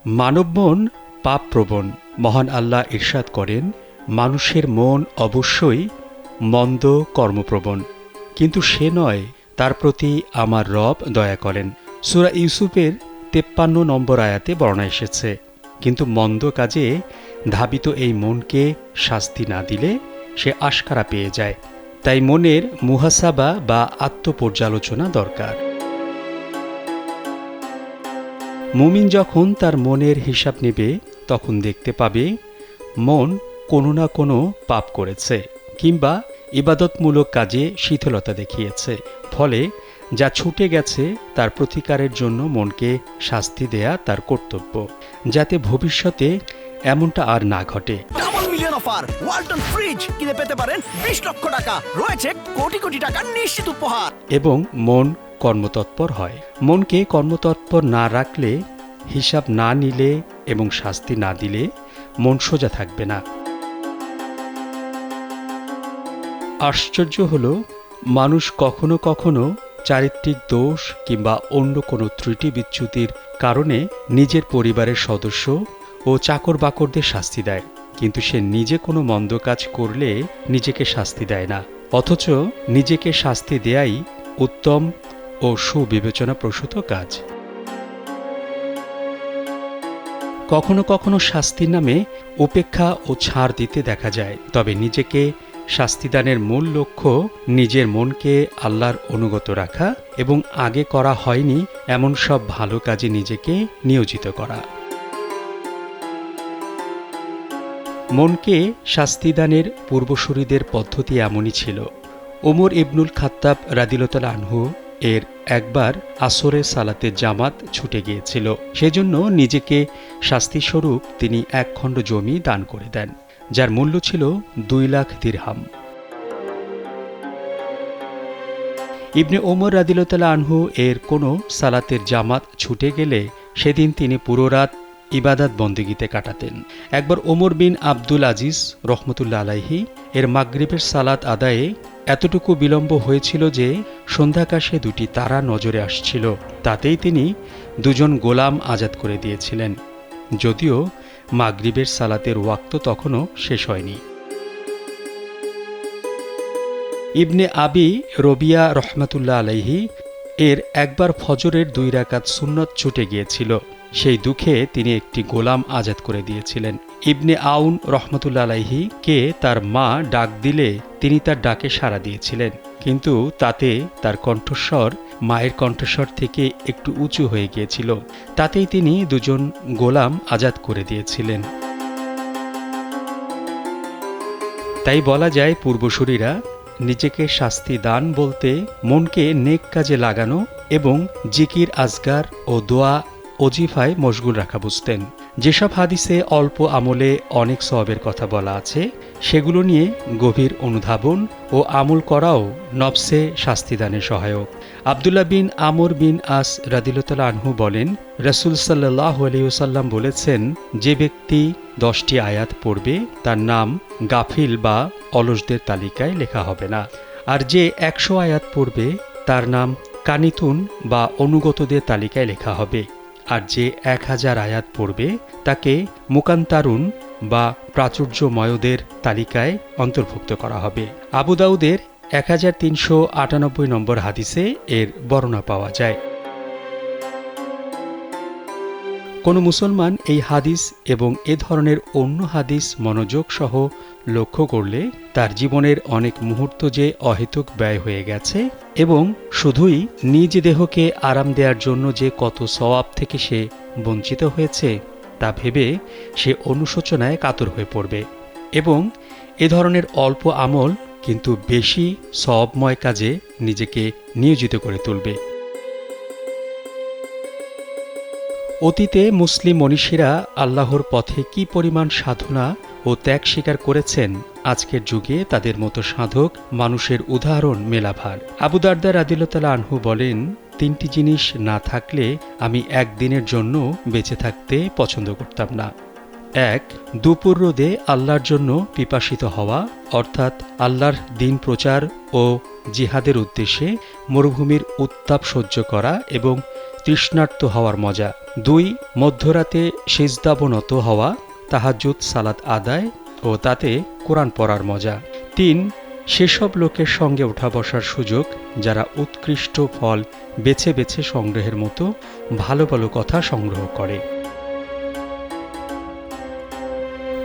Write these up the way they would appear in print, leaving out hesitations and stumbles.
মানব মন পাপপ্রবণ। মহান আল্লাহ ইরশাদ করেন, মানুষের মন অবশ্যই মন্দ কর্মপ্রবণ, কিন্তু সে নয়, তার প্রতি আমার রব দয়া করেন। সূরা ইউসুফের ৫৩ নম্বর আয়াতে বর্ণনা এসেছে, কিন্তু মন্দ কাজে ধাবিত এই মনকে শাস্তি না দিলে সে আশকারা পেয়ে যায়। তাই মনের মুহাসাবা বা আত্মপর্যালোচনা দরকার। মুমিন যখন তার মনের হিসাব নেবে, তখন দেখতে পাবে মন কোনো না কোনো পাপ করেছে কিংবা ইবাদতমূলক কাজে শিথিলতা দেখিয়েছে। ফলে যা ছুটে গেছে তার প্রতিকারের জন্য মনকে শাস্তি দেয়া তার কর্তব্য, যাতে ভবিষ্যতে এমনটা আর না ঘটে। Double million offer, Walton fridge কিনে পেতে পারেন ২০ লক্ষ টাকা, রয়েছে কোটি কোটি টাকার নিশ্চিত উপহার। এবং মন কর্মতৎপর হয়। মনকে কর্মতৎপর না রাখলে, হিসাব না নিলে এবং শাস্তি না দিলে মন সোজা থাকবে না। আশ্চর্য হল, মানুষ কখনো কখনো চারিত্রিক দোষ কিংবা অন্য কোনো ত্রুটি বিচ্যুতির কারণে নিজের পরিবারের সদস্য ও চাকর বাকরদের শাস্তি দেয়, কিন্তু সে নিজে কোনো মন্দ কাজ করলে নিজেকে শাস্তি দেয় না। অথচ নিজেকে শাস্তি দেয়াই উত্তম ও সুবিবেচনাপ্রসূত কাজ। কখনো কখনো শাস্তির নামে উপেক্ষা ও ছাড় দিতে দেখা যায়, তবে নিজেকে শাস্তিদানের মূল লক্ষ্য নিজের মনকে আল্লাহর অনুগত রাখা এবং আগে করা হয়নি এমন সব ভালো কাজে নিজেকে নিয়োজিত করা। মনকে শাস্তিদানের পূর্বসূরীদের পদ্ধতি এমনই ছিল। ওমর ইবনুল খাত্তাব রাদিয়াল্লাহু আনহু এর একবার আসরের সালাতের জামাত ছুটে গিয়েছিল। সেজন্য নিজেকে শাস্তিস্বরূপ তিনি ১ খণ্ড জমি দান করে দেন, যার মূল্য ছিল ২ লাখ দিরহাম। ইবনে ওমর রাদিয়াল্লাহু আনহু এর কোনো সালাতের জামাত ছুটে গেলে সেদিন তিনি পুরো রাত ইবাদত বন্দেগীতে কাটাতেন। একবার ওমর বিন আব্দুল আজিজ রহমতুল্লাহ আলাইহি এর মাগরিবের সালাত আদায়ে এতটুকু বিলম্ব হয়েছিল যে সন্ধ্যাকাশে ২টি তারা নজরে আসছিল। তাতেই তিনি ২ জন গোলাম আজাদ করে দিয়েছিলেন, যদিও মাগরিবের সালাতের ওয়াক্ত তখনও শেষ হয়নি। ইবনে আবি রবিয়া রহমতুল্লাহ আলাইহি এর একবার ফজরের ২ রাকাত সুন্নত ছুটে গিয়েছিল। সেই দুঃখে তিনি একটি গোলাম আজাদ করে দিয়েছিলেন। ইবনে আউন রহমতুল্লাহ আলাইহি কে তার মা ডাক দিলে তিনি তার ডাকে সাড়া দিয়েছিলেন, কিন্তু তাতে তার কণ্ঠস্বর মায়ের কণ্ঠস্বর থেকে একটু উঁচু হয়ে গিয়েছিল। তাতেই তিনি ২ জন গোলাম আজাদ করে দিয়েছিলেন। তাই বলা যায়, পূর্বসূরীরা নিজেকে শাস্তি দান বলতে মনকে নেক কাজে লাগানো এবং জিকির আজগার ও দোয়া ওজিফায় মশগুল রাখা বুঝতেন। যেসব হাদিসে অল্প আমলে অনেক সওয়াবের কথা বলা আছে, সেগুলো নিয়ে গভীর অনুধাবন ও আমল করাও নফসে শাস্তিদানের সহায়ক। আব্দুল্লাহ বিন আমর বিন আস রাদিয়াল্লাহু আনহু বলেন, রাসূল সাল্লাল্লাহু আলাইহি ওয়াসাল্লাম বলেছেন, যে ব্যক্তি 10টি আয়াত পড়বে তার নাম গাফিল বা অলসদের তালিকায় লেখা হবে না, আর যে 100 আয়াত পড়বে তার নাম কানিতুন বা অনুগতদের তালিকায় লেখা হবে, আর যে 1000 আয়াত পড়বে তাকে মুকান্তারুন বা প্রাচুর্যময়দের তালিকায় অন্তর্ভুক্ত করা হবে। আবু দাউদের 1398 নম্বর হাদিসে এর বর্ণনা পাওয়া যায়। কোনো মুসলমান এই হাদিস এবং এ ধরনের অন্য হাদিস মনোযোগ সহ লক্ষ্য করলে তার জীবনের অনেক মুহূর্ত যে অহেতুক ব্যয় হয়ে গেছে এবং শুধুই নিজ দেহকে আরাম দেওয়ার জন্য যে কত সওয়াব থেকে সে বঞ্চিত হয়েছে তা ভেবে সে অনুশোচনায় কাতর হয়ে পড়বে এবং এ ধরনের অল্প আমল কিন্তু বেশি সওয়াবময় কাজে নিজেকে নিয়োজিত করে তুলবে। অতীতে মুসলিম মনীষীরা আল্লাহর পথে কি পরিমাণ সাধনা ও ত্যাগ স্বীকার করেছেন, আজকের যুগে তাদের মতো সাধক মানুষের উদাহরণ মেলাভার। আবু দারদা রাদিয়াল্লাহু আনহু বলেন, 3টি জিনিস না থাকলে আমি একদিনের জন্য বেঁচে থাকতে পছন্দ করতাম না। এক, দুপুর রোদে আল্লাহর জন্য পিপাসিত হওয়া, অর্থাৎ আল্লাহর দ্বীন প্রচার ও জিহাদের উদ্দেশ্যে মরুভূমির উত্তাপ সহ্য করা এবং তৃষ্ণার্ত হওয়ার মজা। ২, মধ্যরাতে সিজদাবনত হওয়া, তাহাজ্জুদ সালাত আদায় ও তাতে কোরআন পড়ার মজা। ৩, সেসব লোকের সঙ্গে ওঠা বসার সুযোগ যারা উৎকৃষ্ট ফল বেছে বেছে সংগ্রহের মতো ভালো ভালো কথা সংগ্রহ করে।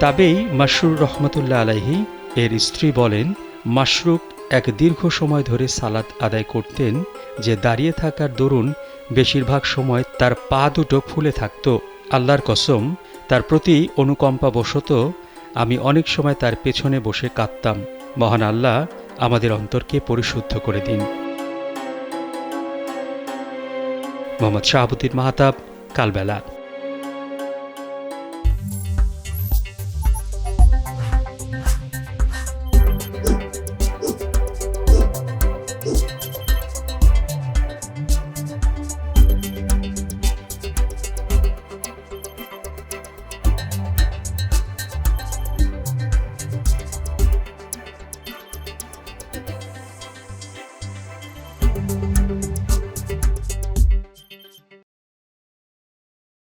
তাবেই মাশরুক রহমতুল্লাহ আলাইহি এর স্ত্রী বলেন, মাশরুক এক দীর্ঘ সময় ধরে সালাত আদায় করতেন, যে দাঁড়িয়ে থাকার দরুন বেশিরভাগ সময় তার পা দুটো ফুলে থাকত। আল্লাহর কসম, তার প্রতি অনুকম্পাবশত আমি অনেক সময় তার পেছনে বসে কাঁদতাম। মহান আল্লাহ আমাদের অন্তরকে পরিশুদ্ধ করে দিন। মোহাম্মদ শাহাবুদ্দিন মাহতাব, কালবেলা।